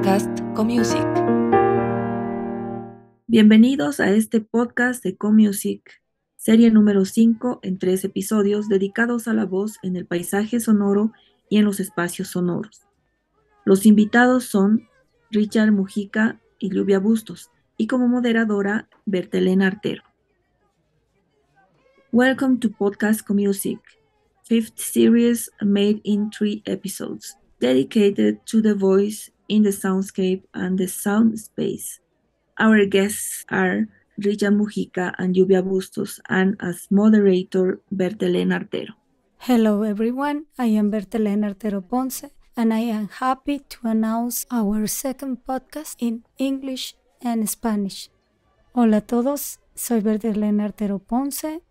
podcast CoMusic. Bienvenidos a este podcast de CoMusic, serie número 5 en 3 episodios dedicados a la voz en el paisaje sonoro y en los espacios sonoros. Los invitados son Richard Mujica y Lluvia Bustos, y como moderadora, Bertelena Artero. Welcome to Podcast CoMusic, 5th series made in 3 episodes, dedicated to the voice in the soundscape and the sound space. Our guests are Richard Mujica and Lluvia Bustos, and as moderator, Bertelena Artero. Hello everyone, I am Bertelena Artero Ponce, and I am happy to announce our second podcast in English and Spanish. Hola a todos, soy Bertelena Artero Ponce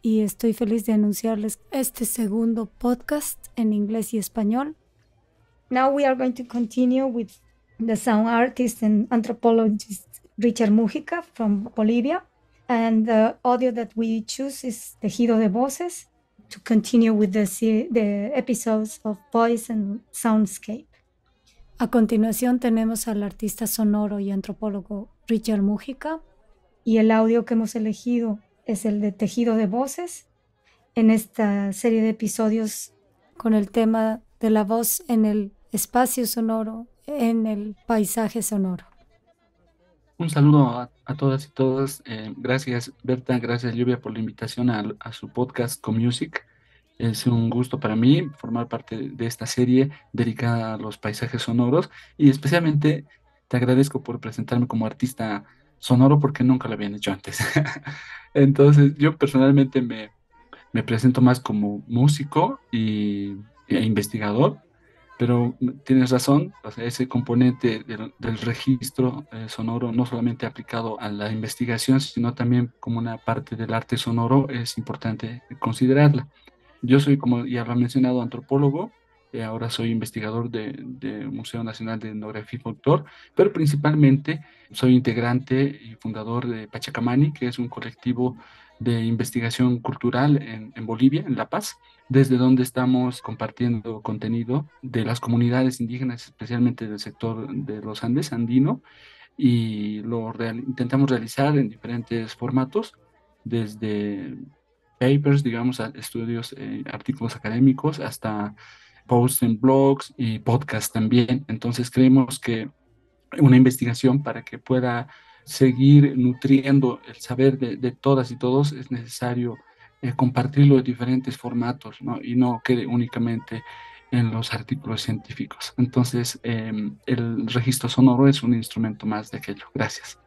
y estoy feliz de anunciarles este segundo podcast en inglés y español. Now we are going to continue with the sound artist and anthropologist Richard Mujica from Bolivia, and the audio that we choose is Tejido de Voces to continue with the episodes of Voice and Soundscape. A continuación tenemos al artista sonoro y antropólogo Richard Mujica, y el audio que hemos elegido es el de Tejido de Voces en esta serie de episodios con el tema de la voz en el espacio sonoro, en el paisaje sonoro. Un saludo a todas y todos. Gracias Berta, gracias Lluvia por la invitación a su podcast CoMusic. Es un gusto para mí formar parte de esta serie dedicada a los paisajes sonoros y especialmente te agradezco por presentarme como artista sonoro porque nunca lo habían hecho antes. Entonces yo personalmente me presento más como músico e investigador. Pero tienes razón, o sea, ese componente del registro sonoro, no solamente aplicado a la investigación, sino también como una parte del arte sonoro, es importante considerarla. Yo soy, como ya lo he mencionado, antropólogo, ahora soy investigador del Museo Nacional de Etnografía y Folclore, pero principalmente soy integrante y fundador de Pachacamani, que es un colectivo de investigación cultural en Bolivia, en La Paz, desde donde estamos compartiendo contenido de las comunidades indígenas, especialmente del sector de los Andes andino, y intentamos realizar en diferentes formatos, desde papers, digamos, a estudios, artículos académicos, hasta posts en blogs y podcasts también. Entonces creemos que una investigación para que pueda seguir nutriendo el saber de todas y todos es necesario compartirlo en diferentes formatos, ¿no? Y no quede únicamente en los artículos científicos. Entonces, el registro sonoro es un instrumento más de aquello. Gracias.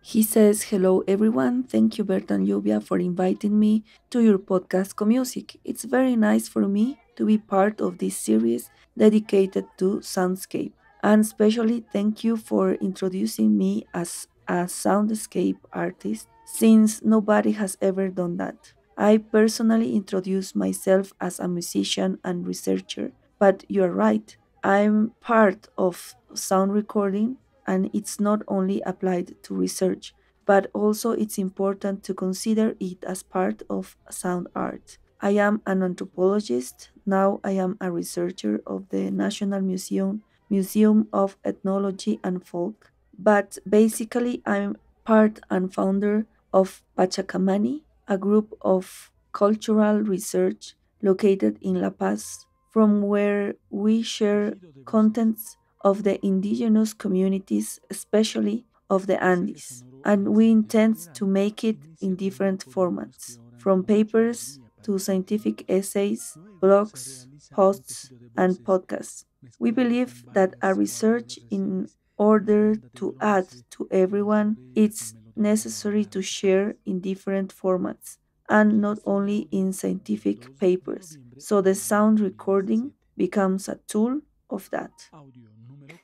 He says, hello everyone, thank you Bert and Lluvia for inviting me to your podcast CoMusic. It's very nice for me to be part of this series dedicated to soundscape. And especially thank you for introducing me as a soundscape artist, since nobody has ever done that. I personally introduce myself as a musician and researcher, but you're right, I'm part of sound recording, and it's not only applied to research, but also it's important to consider it as part of sound art. I am an anthropologist, now I am a researcher of the National Museum of Ethnology and Folk, but basically I'm part and founder of Pachacamani, a group of cultural research located in La Paz, from where we share contents of the indigenous communities, especially of the Andes, and we intend to make it in different formats, from papers to scientific essays, blogs, posts, and podcasts. We believe that a research, in order to add to everyone, it's necessary to share in different formats and not only in scientific papers. So the sound recording becomes a tool of that.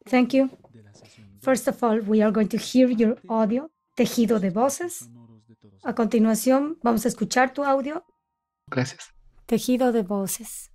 Thank you. First of all, we are going to hear your audio, Tejido de Voces. A continuación, vamos a escuchar tu audio. Gracias. Tejido de Voces.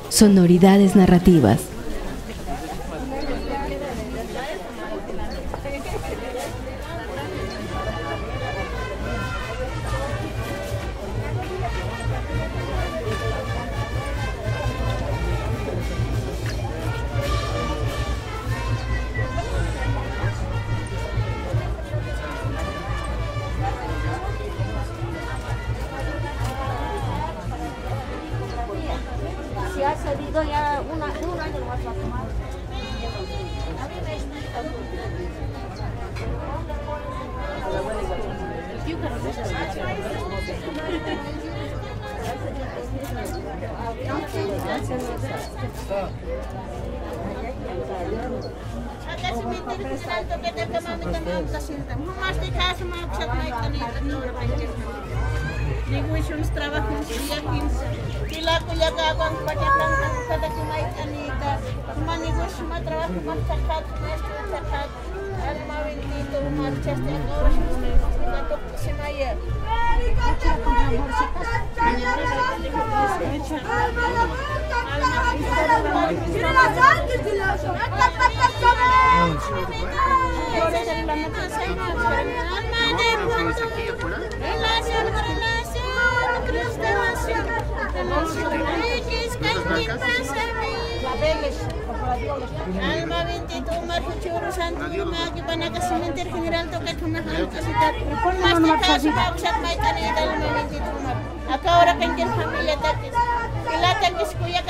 Sonoridades narrativas. Si ha salido ya un año lo vas a tomar. Negocios trabajos día 15. Kila ko yaga ang patyatang kada kumay anita. Kuma negosyo ma trabajo ma sakat nuestro sakat. Alma bendito marchas de ahora ma to sinaya. Alma bendito Marjuchuru Santo Magi Banaka Cementerio General toca una casita. Más caso Baxat Maitanita Alma bendito Mar. Acá ahora que en familia taques. Que la taques cuya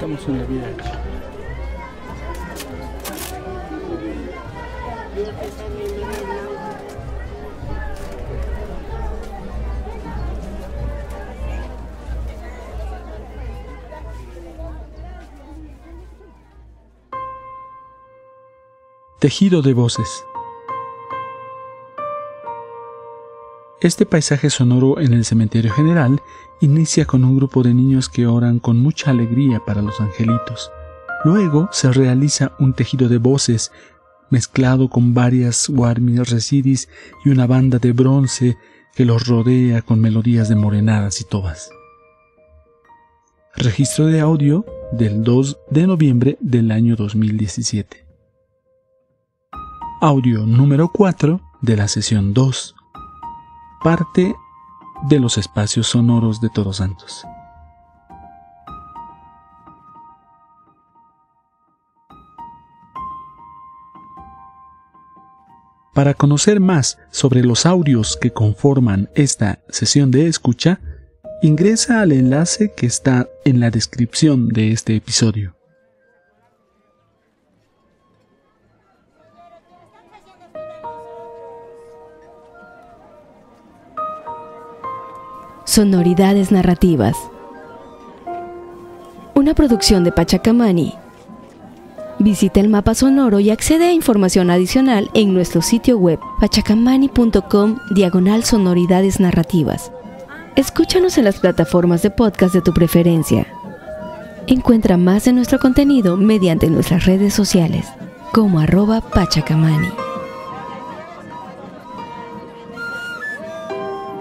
Estamos en la vida. Tejido de voces. Este paisaje sonoro en el cementerio general inicia con un grupo de niños que oran con mucha alegría para los angelitos. Luego se realiza un tejido de voces mezclado con varias guarmis residis y una banda de bronce que los rodea con melodías de morenadas y tobas. Registro de audio del 2 de noviembre del año 2017. Audio número 4 de la sesión 2. Parte de los espacios sonoros de Todos Santos. Para conocer más sobre los audios que conforman esta sesión de escucha, ingresa al enlace que está en la descripción de este episodio. Sonoridades narrativas. Una producción de Pachacamani. Visita el mapa sonoro y accede a información adicional en nuestro sitio web pachacamani.com/sonoridades narrativas. Escúchanos en las plataformas de podcast de tu preferencia. Encuentra más de nuestro contenido mediante nuestras redes sociales, como @Pachacamani.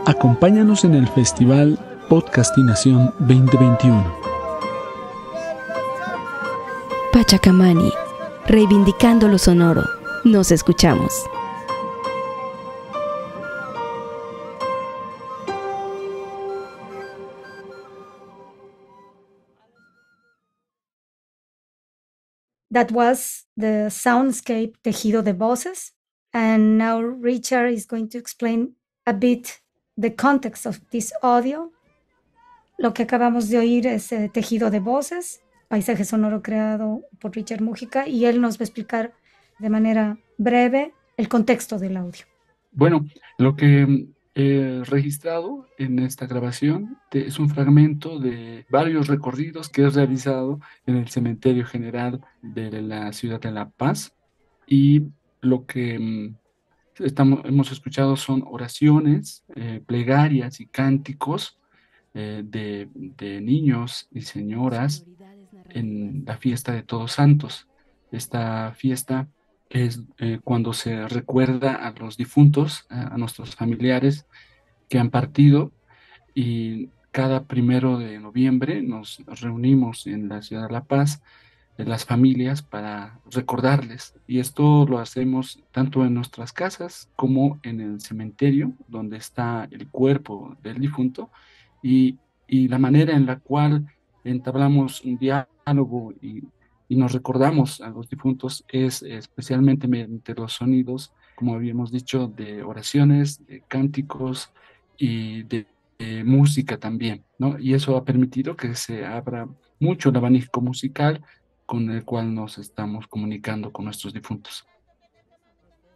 Acompáñanos en el Festival Podcastinación 2021. Pachacamani, reivindicando lo sonoro. Nos escuchamos. That was the soundscape Tejido de Voces. And now Richard is going to explain a bit the context of this audio. Lo que acabamos de oír es Tejido de Voces, paisaje sonoro creado por Richard Mújica, y él nos va a explicar de manera breve el contexto del audio. Bueno, lo que he registrado en esta grabación es un fragmento de varios recorridos que he realizado en el Cementerio General de la ciudad de La Paz, y lo que hemos escuchado son oraciones, plegarias y cánticos de niños y señoras en la fiesta de Todos Santos. Esta fiesta es cuando se recuerda a los difuntos, a nuestros familiares que han partido, y cada 1 de noviembre nos reunimos en la ciudad de La Paz, las familias, para recordarles. Y esto lo hacemos tanto en nuestras casas como en el cementerio, donde está el cuerpo del difunto, y la manera en la cual entablamos un diálogo y nos recordamos a los difuntos es especialmente mediante los sonidos, como habíamos dicho, de oraciones, de cánticos y de música también, ¿no? Y eso ha permitido que se abra mucho el abanico musical con el cual nos estamos comunicando con nuestros difuntos.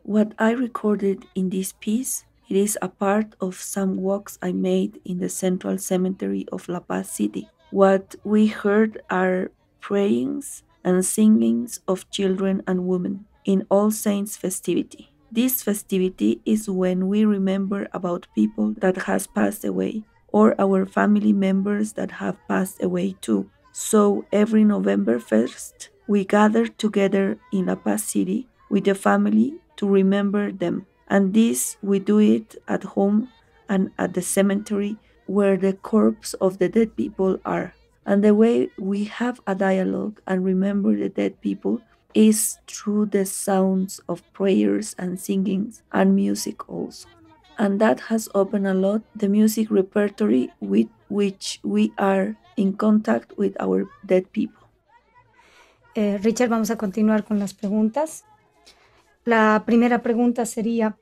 What I recorded in this piece, it is a part of some walks I made in the central cemetery of La Paz City. What we heard are prayings and singings of children and women in All Saints festivity. This festivity is when we remember about people that has passed away, or our family members that have passed away too. So every November 1st, we gather together in La Paz City with the family to remember them. And this we do it at home and at the cemetery where the corpse of the dead people are. And the way we have a dialogue and remember the dead people is through the sounds of prayers and singings and music also. And that has opened a lot the music repertory with which we are in contact with our dead people. Richard, vamos a continuar con las preguntas. La primera pregunta sería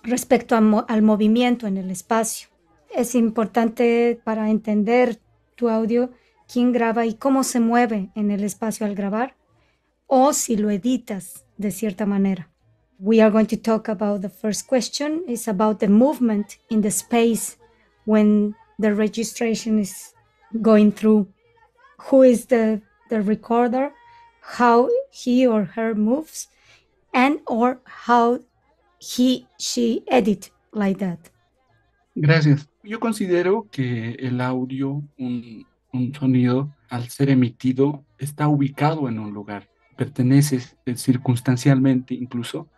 respecto al movimiento en el espacio. Es importante para entender tu audio quién graba y cómo se mueve en el espacio al grabar, o si lo editas de cierta manera. We are going to talk about the first question. It's about the movement in the space when the registration is going through. Who is the recorder, how he or her moves, and or how she edit like that. Gracias. Yo considero que el audio, un sonido, al ser emitido, está ubicado en un lugar, pertenece circunstancialmente incluso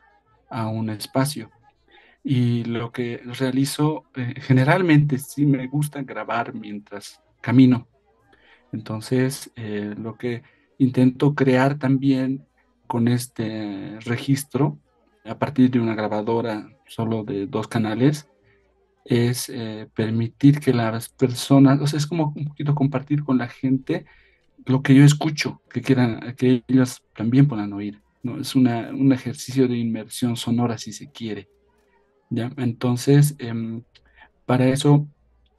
a un espacio. Y lo que realizo, generalmente sí me gusta grabar mientras camino. Entonces, lo que intento crear también con este registro, a partir de una grabadora solo de 2 canales, es permitir que las personas, o sea, es como un poquito compartir con la gente lo que yo escucho, que ellos también puedan oír, ¿no? Es un ejercicio de inmersión sonora, si se quiere, ¿ya? Entonces, para eso,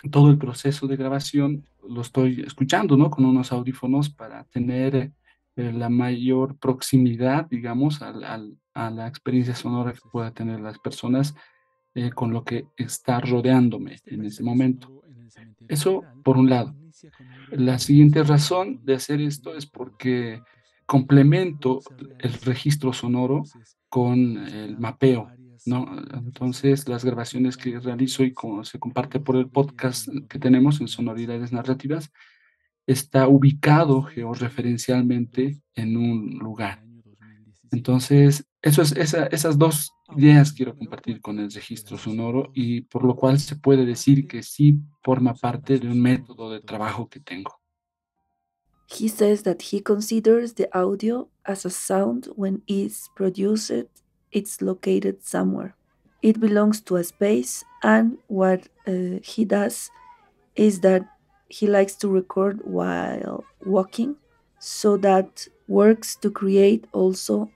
todo el proceso de grabación lo estoy escuchando, ¿no? Con unos audífonos para tener la mayor proximidad, digamos, a la experiencia sonora que puedan tener las personas con lo que está rodeándome en ese momento. Eso por un lado. La siguiente razón de hacer esto es porque complemento el registro sonoro con el mapeo, ¿no? Entonces, las grabaciones que realizo y como se comparte por el podcast que tenemos en Sonoridades Narrativas, está ubicado georreferencialmente en un lugar. Entonces, esas dos ideas quiero compartir con el registro sonoro y por lo cual se puede decir que sí forma parte de un método de trabajo que tengo. He says that he considers the audio as a sound when it's produced, it's located somewhere. It belongs to a space, and what he does is that he likes to record while walking, so that works to create also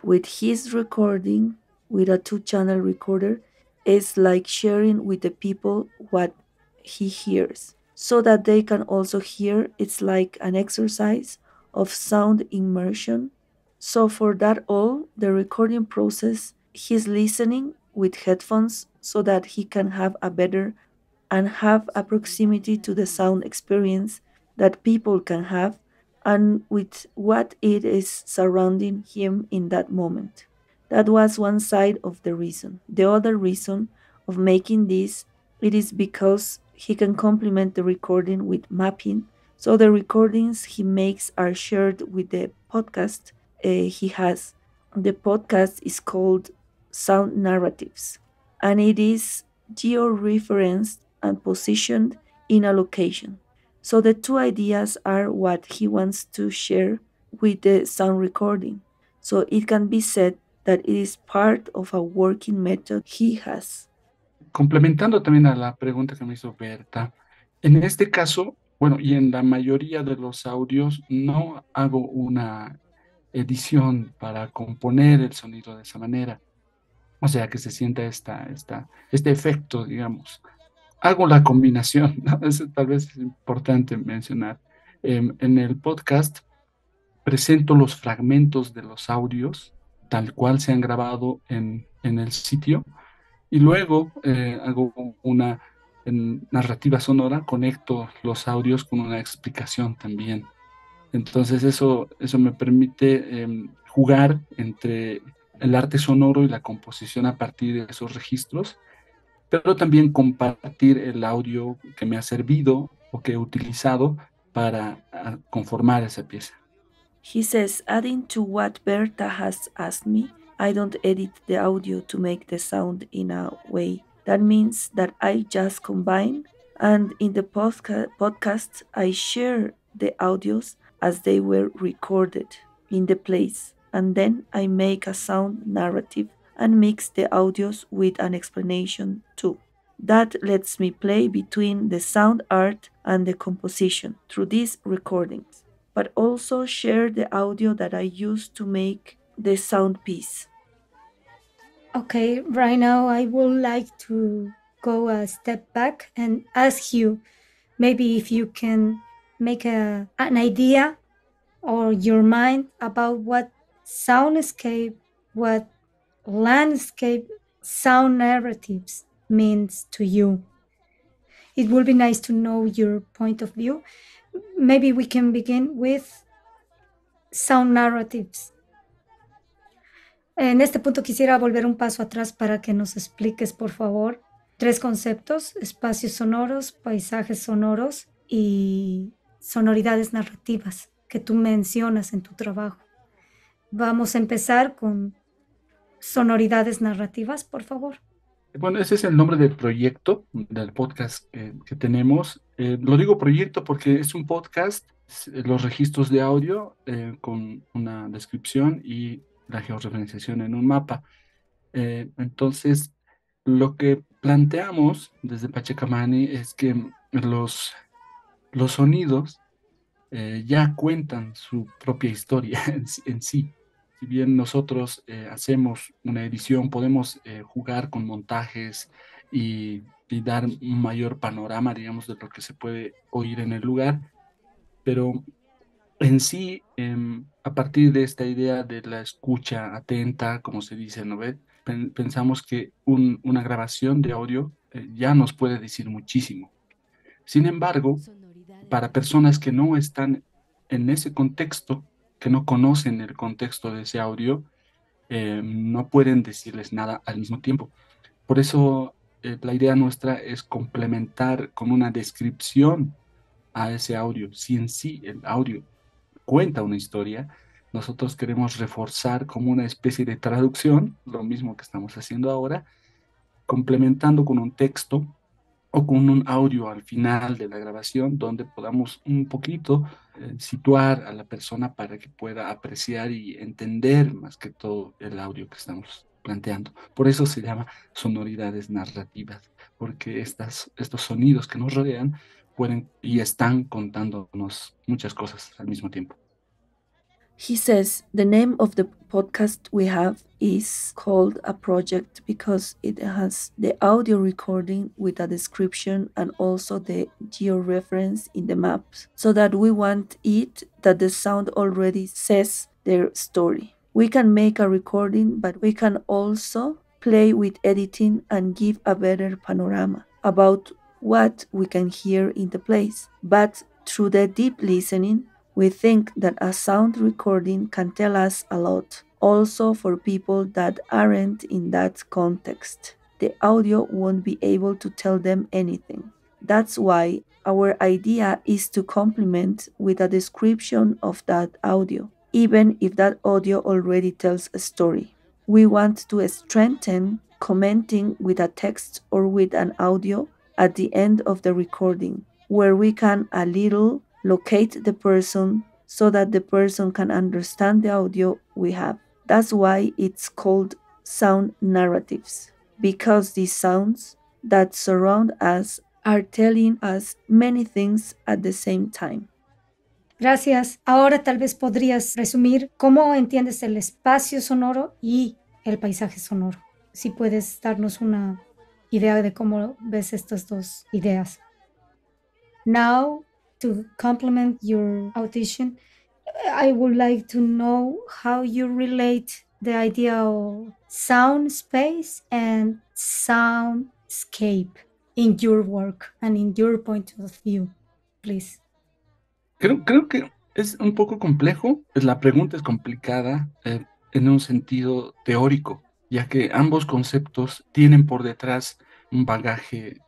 with his recording with a two-channel recorder is like sharing with the people what he hears so that they can also hear. It's like an exercise of sound immersion. So for that all the recording process he's listening with headphones so that he can have a better and have a proximity to the sound experience that people can have and with what it is surrounding him in that moment. That was one side of the reason. The other reason of making this it is because he can complement the recording with mapping. So the recordings he makes are shared with the podcast he has. The podcast is called Sound Narratives and it is geo-referenced and positioned in a location. So the two ideas are what he wants to share with the sound recording. So it can be said that it is part of a working method he has. Complementando también a la pregunta que me hizo Berta, en este caso, bueno, y en la mayoría de los audios, no hago una edición para componer el sonido de esa manera, o sea, que se sienta este efecto, digamos. Hago la combinación, ¿no? Eso tal vez es importante mencionar. En el podcast presento los fragmentos de los audios, tal cual se han grabado en el sitio, y luego hago una narrativa sonora, conecto los audios con una explicación también. Entonces eso me permite jugar entre el arte sonoro y la composición a partir de esos registros, pero también compartir el audio que me ha servido o que he utilizado para conformar esa pieza. He says, adding to what Berta has asked me, I don't edit the audio to make the sound in a way. That means that I just combine, and in the podcast, I share the audios as they were recorded in the place, and then I make a sound narrative and mix the audios with an explanation too. That lets me play between the sound art and the composition through these recordings, but also share the audio that I use to make the sound piece. Okay, right now I would like to go a step back and ask you maybe if you can make an idea or your mind about what soundscape, what landscape sound narratives means to you. It would be nice to know your point of view. Maybe we can begin with sound narratives. En este punto quisiera volver un paso atrás para que nos expliques, por favor, 3 conceptos: espacios sonoros, paisajes sonoros y sonoridades narrativas que tú mencionas en tu trabajo. Vamos a empezar con sonoridades narrativas, por favor. Bueno, ese es el nombre del proyecto, del podcast que tenemos. Lo digo proyecto porque es un podcast, los registros de audio con una descripción y la georreferenciación en un mapa. Entonces, lo que planteamos desde Pachacamani es que los sonidos ya cuentan su propia historia en sí. Si bien nosotros hacemos una edición, podemos jugar con montajes y dar un mayor panorama, digamos, de lo que se puede oír en el lugar, pero en sí, a partir de esta idea de la escucha atenta, como se dice, ¿no ve? Pensamos que una grabación de audio ya nos puede decir muchísimo. Sin embargo, para personas que no están en ese contexto, que no conocen el contexto de ese audio, no pueden decirles nada al mismo tiempo. Por eso la idea nuestra es complementar con una descripción a ese audio. Si en sí el audio cuenta una historia, nosotros queremos reforzar como una especie de traducción, lo mismo que estamos haciendo ahora, complementando con un texto o con un audio al final de la grabación donde podamos un poquito situar a la persona para que pueda apreciar y entender más que todo el audio que estamos planteando. Por eso se llama sonoridades narrativas, porque estos sonidos que nos rodean pueden y están contándonos muchas cosas al mismo tiempo. He says the name of the podcast we have is called A Project because it has the audio recording with a description and also the georeference in the maps, so that we want it that the sound already says their story. We can make a recording, but we can also play with editing and give a better panorama about what we can hear in the place. But through the deep listening, we think that a sound recording can tell us a lot, also for people that aren't in that context. The audio won't be able to tell them anything. That's why our idea is to complement with a description of that audio, even if that audio already tells a story. We want to strengthen commenting with a text or with an audio at the end of the recording, where we can a little locate the person so that the person can understand the audio we have. That's why it's called sound narratives, because these sounds that surround us are telling us many things at the same time. Gracias. Ahora tal vez podrías resumir cómo entiendes el espacio sonoro y el paisaje sonoro. Si puedes darnos una idea de cómo ves estas dos ideas. Now, to complement your audition, I would like to know how you relate the idea of sound space and soundscape in your work and in your point of view, please. Creo que es un poco complejo, la pregunta es complicada en un sentido teórico, ya que ambos conceptos tienen por detrás un bagaje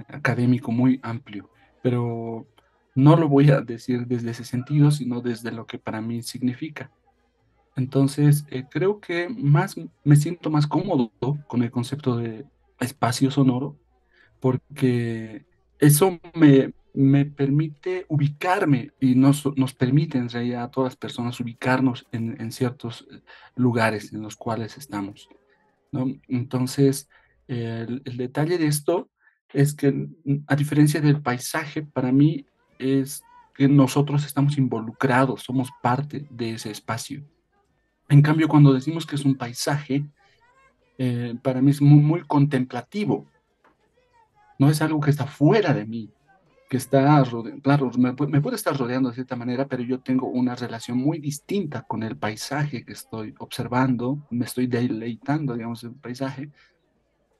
académico muy amplio, pero no lo voy a decir desde ese sentido, sino desde lo que para mí significa. Entonces, creo que me siento más cómodo con el concepto de espacio sonoro, porque eso me permite ubicarme y nos permite en realidad a todas las personas ubicarnos en ciertos lugares en los cuales estamos, ¿no? Entonces, el detalle de esto es que, a diferencia del paisaje, para mí es que nosotros estamos involucrados, somos parte de ese espacio. En cambio, cuando decimos que es un paisaje, para mí es muy contemplativo. No es algo que está fuera de mí, que está rodeando. Claro, me puede estar rodeando de cierta manera, pero yo tengo una relación muy distinta con el paisaje que estoy observando, me estoy deleitando, digamos, del paisaje.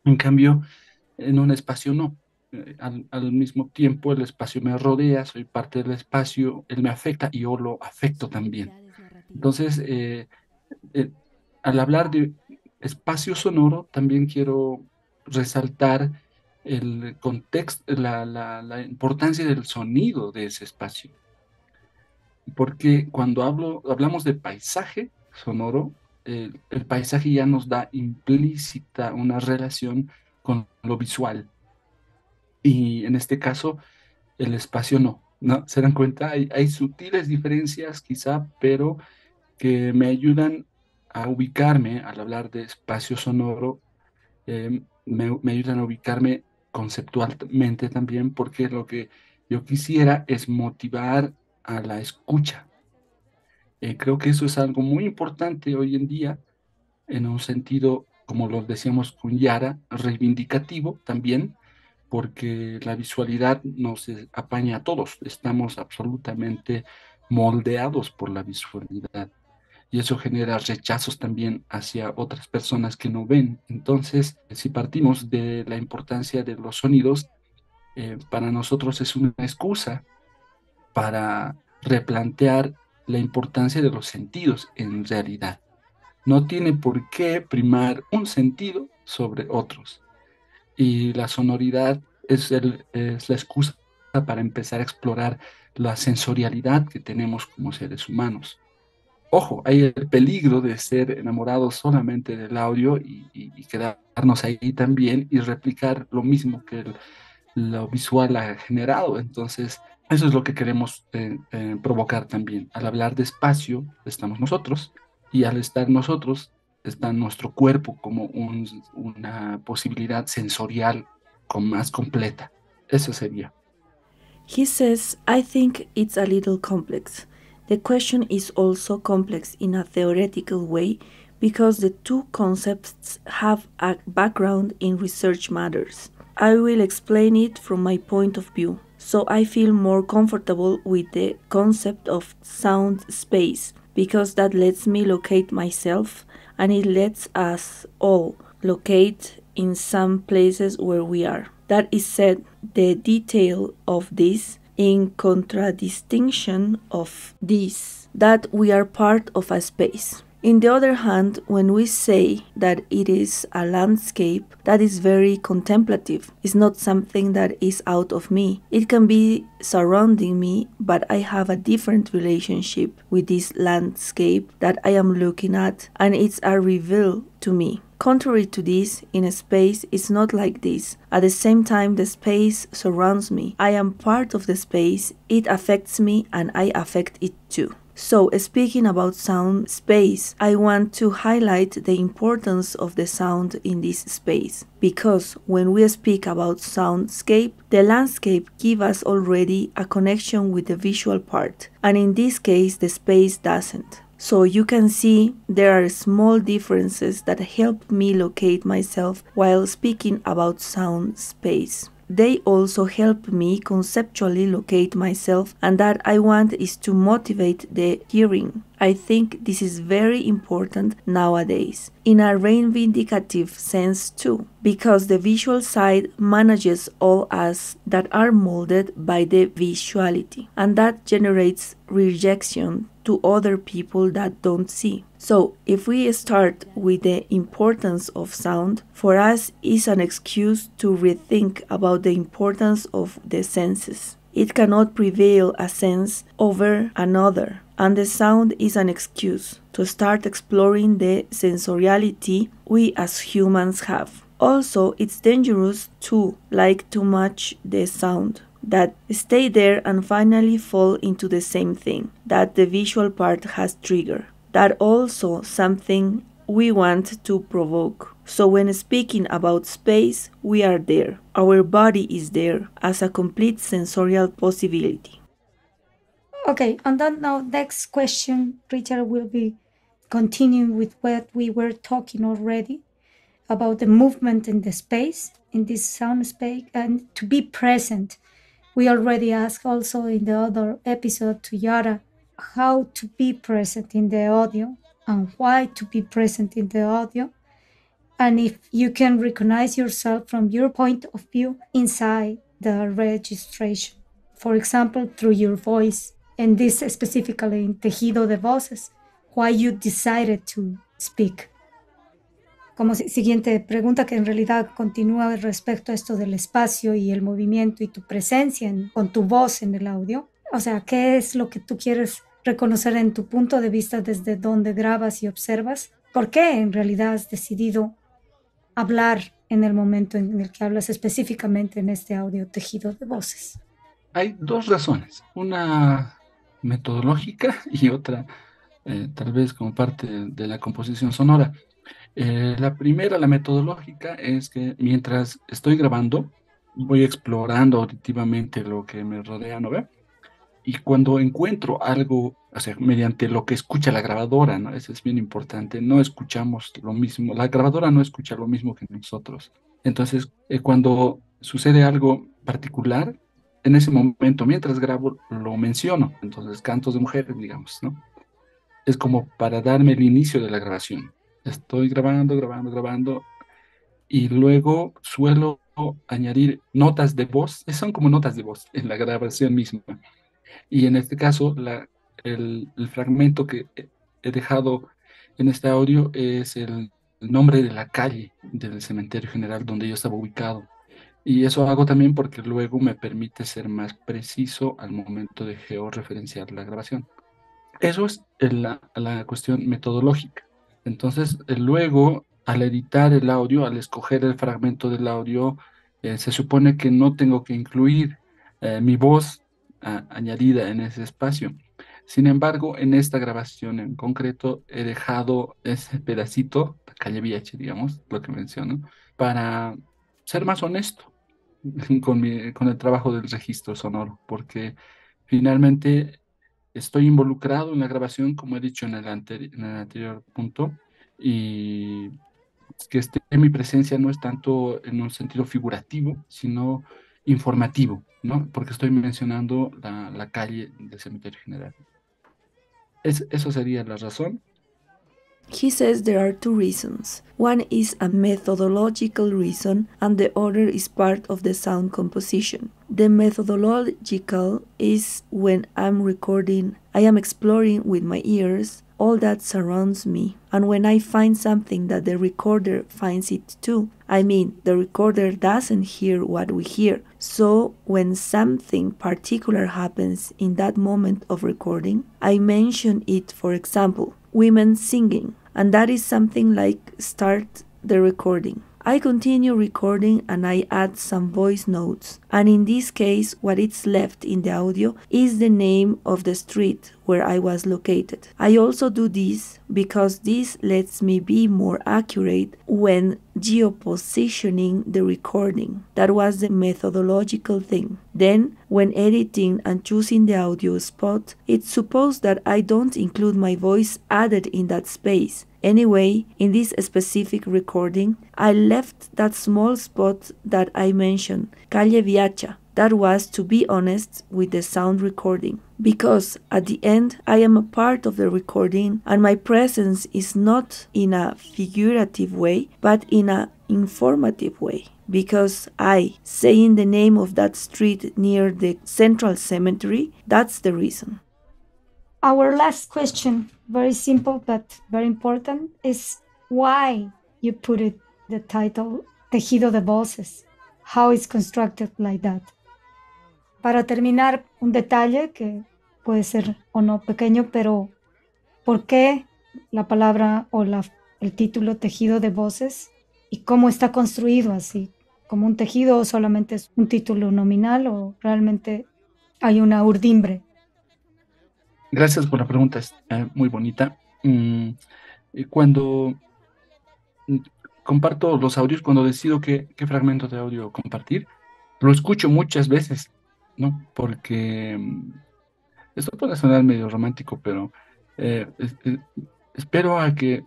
En cambio, en un espacio no. Al mismo tiempo, el espacio me rodea, soy parte del espacio, él me afecta y yo lo afecto también. Entonces, al hablar de espacio sonoro, también quiero resaltar el contexto, la importancia del sonido de ese espacio. Porque cuando hablamos de paisaje sonoro, el paisaje ya nos da implícita una relación con lo visual. Y en este caso, el espacio ¿no? ¿Se dan cuenta? Hay sutiles diferencias quizá, pero que me ayudan a ubicarme, al hablar de espacio sonoro, me ayudan a ubicarme conceptualmente también, porque lo que yo quisiera es motivar a la escucha. Creo que eso es algo muy importante hoy en día, en un sentido, como lo decíamos con Yara, reivindicativo también, porque la visualidad nos apaña a todos, estamos absolutamente moldeados por la visualidad. Y eso genera rechazos también hacia otras personas que no ven. Entonces, si partimos de la importancia de los sonidos, para nosotros es una excusa para replantear la importancia de los sentidos en realidad. No tiene por qué primar un sentido sobre otros. Y la sonoridad es la excusa para empezar a explorar la sensorialidad que tenemos como seres humanos. Ojo, hay el peligro de ser enamorados solamente del audio y quedarnos ahí también y replicar lo mismo que lo visual ha generado. Entonces, eso es lo que queremos provocar también. Al hablar despacio, estamos nosotros, y al estar nosotros, está nuestro cuerpo como una posibilidad sensorial más completa. Eso sería. He says, I think it's a little complex. The question is also complex in a theoretical way because the two concepts have a background in research matters. I will explain it from my point of view, so I feel more comfortable with the concept of sound space because that lets me locate myself and it lets us all locate in some places where we are. That is said, the detail of this in contradistinction of this, that we are part of a space. In the other hand, when we say that it is a landscape, that is very contemplative. It's not something that is out of me. It can be surrounding me, but I have a different relationship with this landscape that I am looking at, and it's a reveal to me. Contrary to this, in a space, it's not like this. At the same time, the space surrounds me. I am part of the space, it affects me, and I affect it too. So, speaking about sound space, I want to highlight the importance of the sound in this space. Because when we speak about soundscape, the landscape gives us already a connection with the visual part, and in this case, the space doesn't. So you can see there are small differences that help me locate myself while speaking about sound space. They also help me conceptually locate myself, and that I want is to motivate the hearing. I think this is very important nowadays, in a reivindicative sense too, because the visual side manages all us that are molded by the visuality, and that generates rejection to other people that don't see. So, if we start with the importance of sound, for us is an excuse to rethink about the importance of the senses. It cannot prevail a sense over another, and the sound is an excuse to start exploring the sensoriality we as humans have. Also, it's dangerous to like too much the sound, that stay there and finally fall into the same thing that the visual part has triggered. That also something we want to provoke. So when speaking about space, we are there. Our body is there as a complete sensorial possibility. Okay, on that note, next question, Richard will be continuing with what we were talking already about the movement in the space, in this sound space, and to be present. We already asked also in the other episode to Yara how to be present in the audio and why to be present in the audio, and if you can recognize yourself from your point of view inside the registration, for example, through your voice, and this specifically in Tejido de Voces, why you decided to speak. Como siguiente pregunta que en realidad continúa respecto a esto del espacio y el movimiento y tu presencia con tu voz en el audio. O sea, ¿qué es lo que tú quieres reconocer en tu punto de vista desde donde grabas y observas? ¿Por qué en realidad has decidido hablar en el momento en el que hablas específicamente en este audio Tejido de Voces? Hay dos razones, una metodológica y otra tal vez como parte de la composición sonora. La primera, la metodológica, es que mientras estoy grabando, voy explorando auditivamente lo que me rodea, ¿no ve? Y cuando encuentro algo, o sea, mediante lo que escucha la grabadora, ¿no? Eso es bien importante, no escuchamos lo mismo, la grabadora no escucha lo mismo que nosotros. Entonces, cuando sucede algo particular, en ese momento, mientras grabo, lo menciono. Entonces, cantos de mujeres, digamos, ¿no? Es como para darme el inicio de la grabación. Estoy grabando, y luego suelo añadir notas de voz, son como notas de voz en la grabación misma. Y en este caso, el fragmento que he dejado en este audio es el nombre de la calle del cementerio general donde yo estaba ubicado. Y eso hago también porque luego me permite ser más preciso al momento de georreferenciar la grabación. Eso es la cuestión metodológica. Entonces, luego, al editar el audio, al escoger el fragmento del audio, se supone que no tengo que incluir mi voz añadida en ese espacio. Sin embargo, en esta grabación en concreto, he dejado ese pedacito, la calle VH, digamos, lo que menciono, para ser más honesto con el trabajo del registro sonoro, porque finalmente estoy involucrado en la grabación, como he dicho en el anterior punto, y que esté en mi presencia no es tanto en un sentido figurativo, sino informativo, ¿no? Porque estoy mencionando la calle del Cementerio General. Eso sería la razón. He says there are two reasons. One is a methodological reason, and the other is part of the sound composition. The methodological is when I'm recording, I am exploring with my ears all that surrounds me, and when I find something that the recorder finds it too. I mean, the recorder doesn't hear what we hear, so when something particular happens in that moment of recording, I mention it, for example, women singing, and that is something like start the recording. I continue recording and I add some voice notes, and in this case what is left in the audio is the name of the street where I was located. I also do this because this lets me be more accurate when geopositioning the recording. That was the methodological thing. Then, when editing and choosing the audio spot, it's supposed that I don't include my voice added in that space. Anyway, in this specific recording, I left that small spot that I mentioned, Calle Viacha. That was, to be honest, with the sound recording. Because at the end, I am a part of the recording and my presence is not in a figurative way, but in an informative way. Because saying the name of that street near the central cemetery, that's the reason. Our last question, very simple but very important, is why you put it the title Tejido de Voces. How it's constructed like that. Para terminar, un detalle que puede ser o no pequeño, pero ¿por qué la palabra o el título Tejido de Voces y cómo está construido así? ¿Como un tejido o solamente es un título nominal o realmente hay una urdimbre? Gracias por la pregunta, es muy bonita. Cuando comparto los audios, cuando decido qué fragmento de audio compartir, lo escucho muchas veces, ¿no? Porque esto puede sonar medio romántico, pero espero a que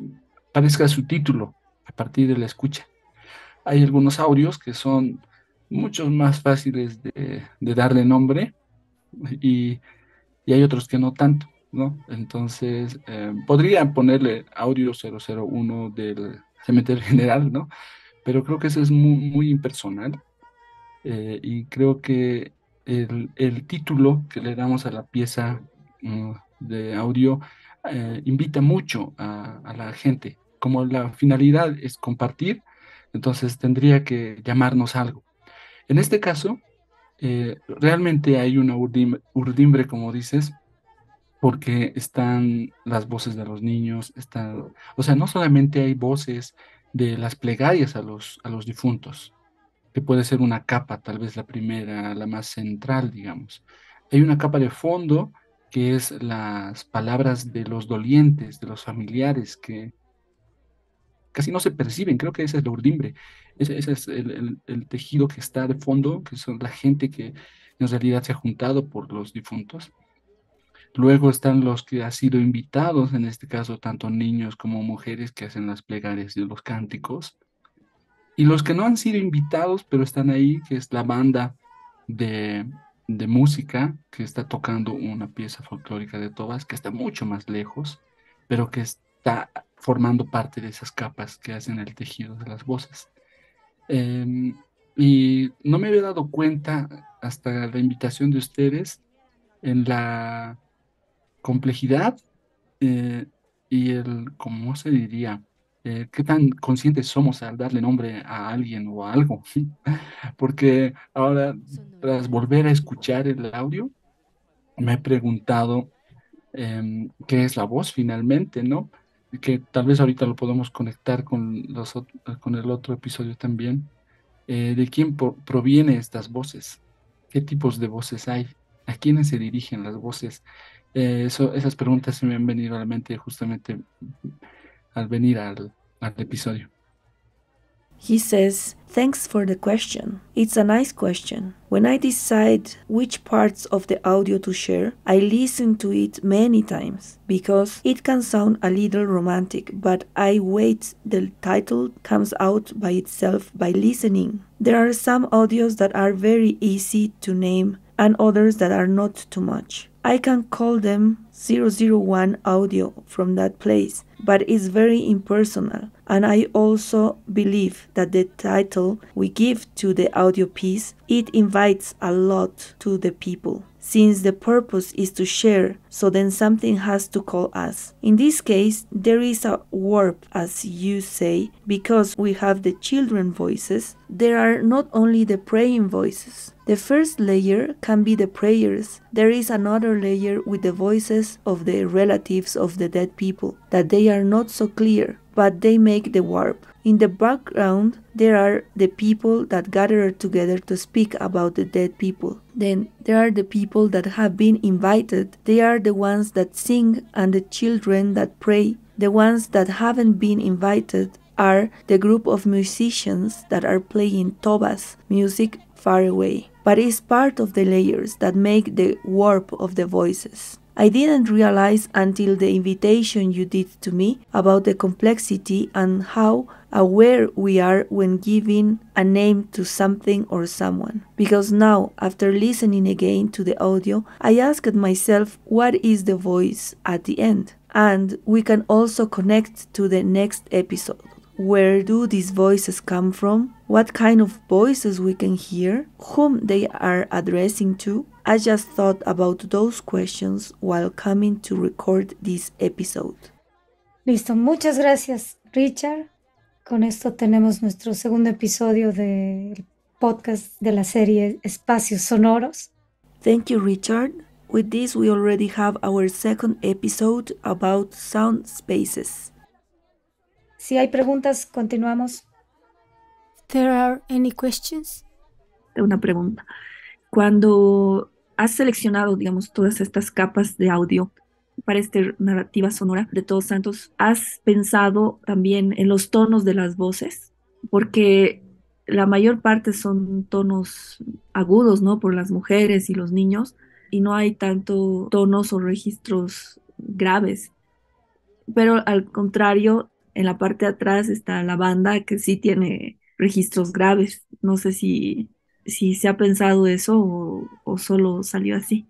parezca su título a partir de la escucha. Hay algunos audios que son mucho más fáciles de darle nombre y hay otros que no tanto, ¿no? Entonces, podría ponerle audio 001 del Cementerio General, ¿no? Pero creo que eso es muy impersonal y creo que el título que le damos a la pieza de audio invita mucho a la gente. Como la finalidad es compartir, entonces tendría que llamarnos algo. En este caso, realmente hay una urdimbre, como dices, porque están las voces de los niños, o sea, no solamente hay voces de las plegarias a los difuntos, que puede ser una capa, tal vez la primera, la más central, digamos. Hay una capa de fondo que es las palabras de los dolientes, de los familiares, que casi no se perciben, creo que esa es la urdimbre, ese es el tejido que está de fondo, que son la gente que en realidad se ha juntado por los difuntos. Luego están los que han sido invitados, en este caso tanto niños como mujeres que hacen las plegarias y los cánticos. Y los que no han sido invitados, pero están ahí, que es la banda de música que está tocando una pieza folclórica de Tobas, que está mucho más lejos, pero que está formando parte de esas capas que hacen el tejido de las voces. Y no me había dado cuenta hasta la invitación de ustedes en la complejidad y ¿cómo se diría? qué tan conscientes somos al darle nombre a alguien o a algo. Porque ahora, tras volver a escuchar el audio, me he preguntado qué es la voz finalmente, ¿no? Que tal vez ahorita lo podemos conectar con con el otro episodio también. ¿De quién provienen estas voces? ¿Qué tipos de voces hay? ¿A quiénes se dirigen las voces? Esas preguntas se me han venido a la mente justamente al venir al episodio. He says, "Thanks for the question. It's a nice question. When I decide which parts of the audio to share, I listen to it many times because it can sound a little romantic, but I wait the title comes out by itself by listening. There are some audios that are very easy to name and others that are not too much. I can call them 001 audio from that place, but it's very impersonal. And I also believe that the title we give to the audio piece, it invites a lot to the people. Since the purpose is to share, so then something has to call us. In this case, there is a warp, as you say, because we have the children voices. There are not only the praying voices. The first layer can be the prayers. There is another layer with the voices of the relatives of the dead people, that they are not so clear, but they make the warp. In the background, there are the people that gather together to speak about the dead people. Then there are the people that have been invited. They are the ones that sing and the children that pray. The ones that haven't been invited are the group of musicians that are playing tobas, music far away. But it's part of the layers that make the warp of the voices. I didn't realize until the invitation you did to me about the complexity and how aware we are when giving a name to something or someone. Because now, after listening again to the audio, I asked myself what is the voice at the end. And we can also connect to the next episode. Where do these voices come from? What kind of voices we can hear? Whom they are addressing to? I just thought about those questions while coming to record this episode. Listo, muchas gracias, Richard. Con esto tenemos nuestro segundo episodio del podcast de la serie Espacios Sonoros. Thank you, Richard. With this, we already have our second episode about sound spaces. Si hay preguntas, continuamos. There are any questions? Una pregunta. Cuando has seleccionado, digamos, todas estas capas de audio para esta narrativa sonora de Todos Santos, ¿has pensado también en los tonos de las voces? Porque la mayor parte son tonos agudos, ¿no? Por las mujeres y los niños, y no hay tanto tonos o registros graves. Pero al contrario, en la parte de atrás está la banda que sí tiene registros graves. No sé si se ha pensado eso o solo salió así.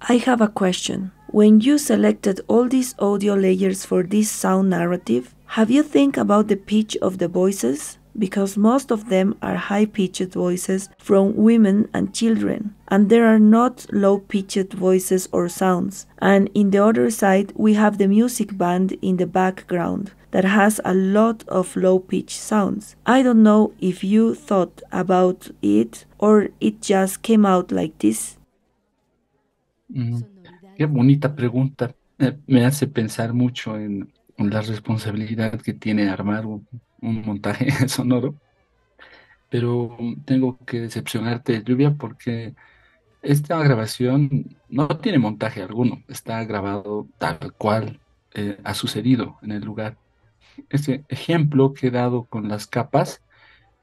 I have a question. When you selected all these audio layers for this sound narrative, have you think about the pitch of the voices? Because most of them are high-pitched voices from women and children, and there are not low-pitched voices or sounds. And in the other side, we have the music band in the background that has a lot of low-pitched sounds. I don't know if you thought about it or it just came out like this. Qué bonita pregunta. Me hace pensar mucho en la responsabilidad que tiene armar un montaje sonoro, pero tengo que decepcionarte, Lluvia, porque esta grabación no tiene montaje alguno, está grabado tal cual ha sucedido en el lugar. Este ejemplo que he dado con las capas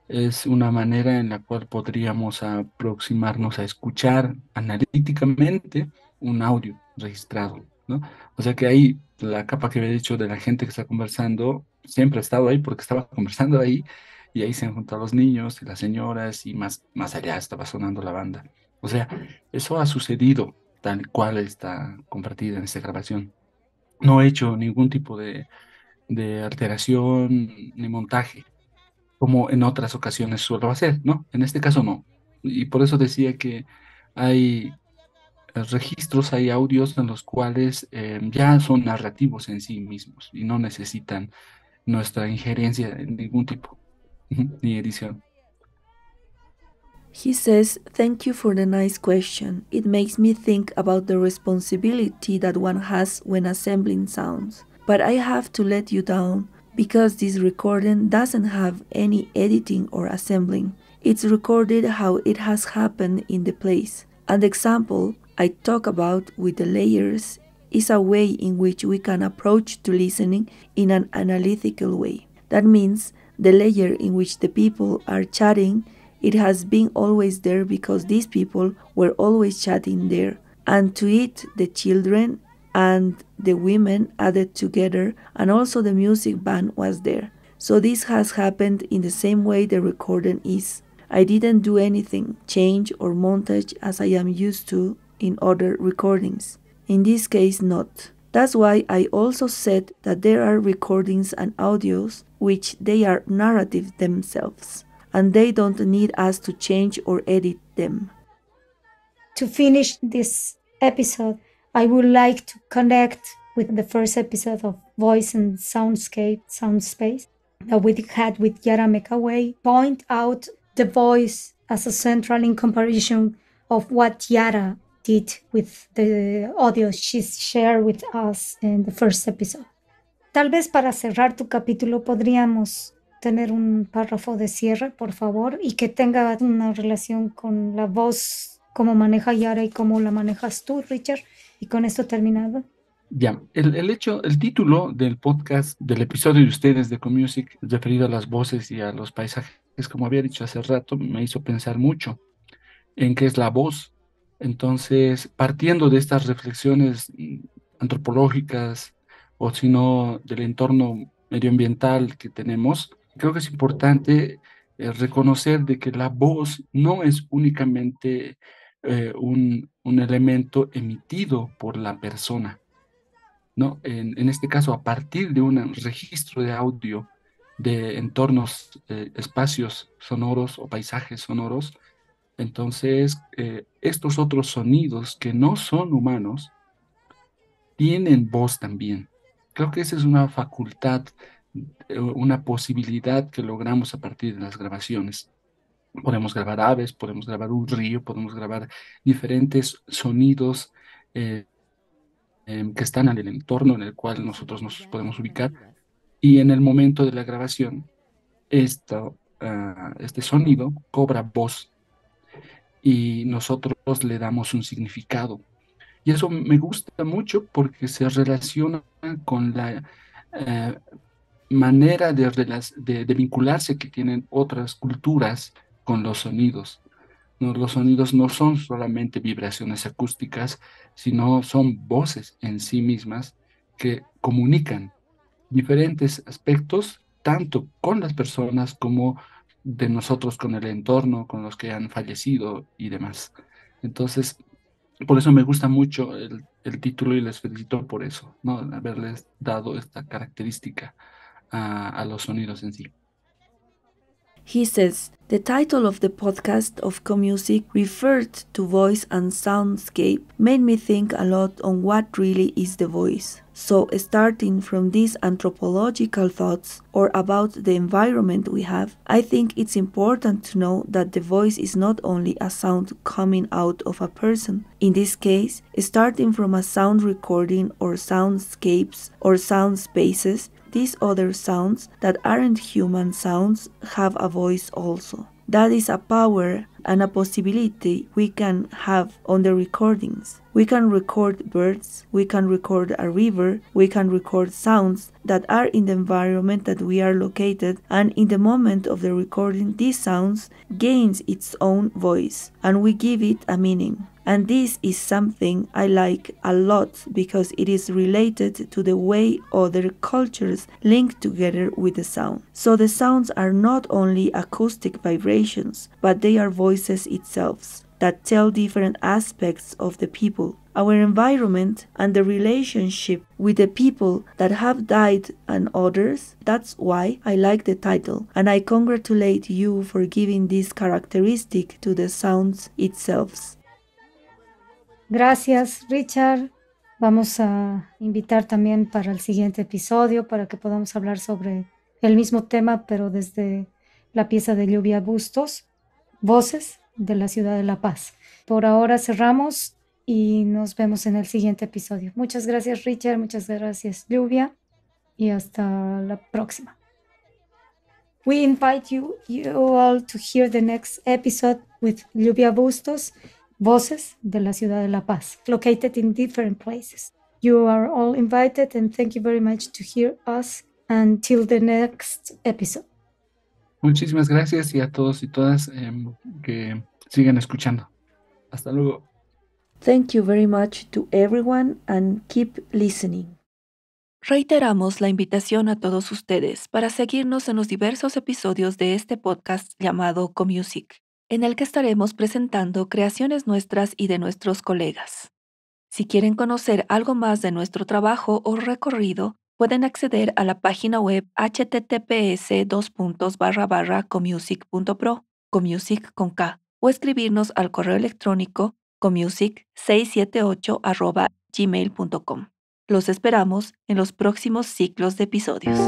es una manera en la cual podríamos aproximarnos a escuchar analíticamente un audio registrado, ¿no? O sea que ahí la capa que había dicho de la gente que está conversando siempre ha estado ahí porque estaba conversando ahí y ahí se han juntado los niños y las señoras y más allá estaba sonando la banda. O sea, eso ha sucedido tal cual está compartida en esta grabación. No he hecho ningún tipo de alteración ni montaje, como en otras ocasiones suelo hacer, ¿no? En este caso no. Y por eso decía que hay registros, hay audios en los cuales ya son narrativos en sí mismos y no necesitan nuestra injerencia en ningún tipo, ni edición. He says, "Thank you for the nice question. It makes me think about the responsibility that one has when assembling sounds. But I have to let you down because this recording doesn't have any editing or assembling. It's recorded how it has happened in the place. And the example I talk about with the layers is a way in which we can approach to listening in an analytical way. That means the layer in which the people are chatting, it has been always there because these people were always chatting there. And to it, the children and the women added together, and also the music band was there. So this has happened in the same way the recording is. I didn't do anything, change or montage as I am used to in other recordings. In this case, not. That's why I also said that there are recordings and audios which they are narrative themselves, and they don't need us to change or edit them. To finish this episode, I would like to connect with the first episode of Voice and Soundspace that we had with Yara Mekaway, point out the voice as a central in comparison of what Yara did with the audio she shared with us in the first episode. Tal vez para cerrar tu capítulo podríamos tener un párrafo de cierre, por favor, y que tenga una relación con la voz, cómo maneja Yara y cómo la manejas tú, Richard, y con esto terminado. Ya, el título del podcast, del episodio de ustedes de Comusic, referido a las voces y a los paisajes, como había dicho hace rato, me hizo pensar mucho en qué es la voz. Entonces, partiendo de estas reflexiones antropológicas, o si no, del entorno medioambiental que tenemos, creo que es importante reconocer de que la voz no es únicamente un elemento emitido por la persona, ¿no? En este caso, a partir de un registro de audio de entornos, espacios sonoros o paisajes sonoros, entonces estos otros sonidos que no son humanos tienen voz también. Creo que esa es una facultad, una posibilidad que logramos a partir de las grabaciones. Podemos grabar aves, podemos grabar un río, podemos grabar diferentes sonidos que están en el entorno en el cual nosotros nos podemos ubicar, y en el momento de la grabación este sonido cobra voz y nosotros le damos un significado. Y eso me gusta mucho porque se relaciona con la manera de vincularse que tienen otras culturas con los sonidos. No, los sonidos no son solamente vibraciones acústicas, sino son voces en sí mismas que comunican diferentes aspectos, tanto con las personas como de nosotros con el entorno, con los que han fallecido y demás. Entonces, por eso me gusta mucho el título y les felicito por eso, ¿no? Haberles dado esta característica a los sonidos en sí. He says, the title of the podcast of Comusic referred to voice and soundscape made me think a lot on what really is the voice. So starting from these anthropological thoughts or about the environment we have, I think it's important to know that the voice is not only a sound coming out of a person. In this case, starting from a sound recording or soundscapes or sound spaces, these other sounds that aren't human sounds have a voice also. That is a power and a possibility we can have on the recordings. We can record birds, we can record a river, we can record sounds that are in the environment that we are located, and in the moment of the recording, these sounds gains its own voice, and we give it a meaning. And this is something I like a lot because it is related to the way other cultures link together with the sound. So the sounds are not only acoustic vibrations, but they are voices itself that tell different aspects of the people, our environment, and the relationship with the people that have died and others. That's why I like the title, and I congratulate you for giving this characteristic to the sounds itself. Gracias, Richard. Vamos a invitar también para el siguiente episodio para que podamos hablar sobre el mismo tema, pero desde la pieza de Lluvia Bustos, Voces de la Ciudad de La Paz. Por ahora cerramos y nos vemos en el siguiente episodio. Muchas gracias, Richard, muchas gracias, Lluvia, y hasta la próxima. We invite you all to hear the next episode with Lluvia Bustos, Voces de la Ciudad de La Paz, located in different places. You are all invited, and thank you very much to hear us until the next episode. Muchísimas gracias y a todos y todas que sigan escuchando. Hasta luego. Thank you very much to everyone and keep listening. Reiteramos la invitación a todos ustedes para seguirnos en los diversos episodios de este podcast llamado CoMusic, en el que estaremos presentando creaciones nuestras y de nuestros colegas. Si quieren conocer algo más de nuestro trabajo o recorrido, pueden acceder a la página web https://comusic.pro, comusic con K, o escribirnos al correo electrónico comusic678@gmail.com. Los esperamos en los próximos ciclos de episodios.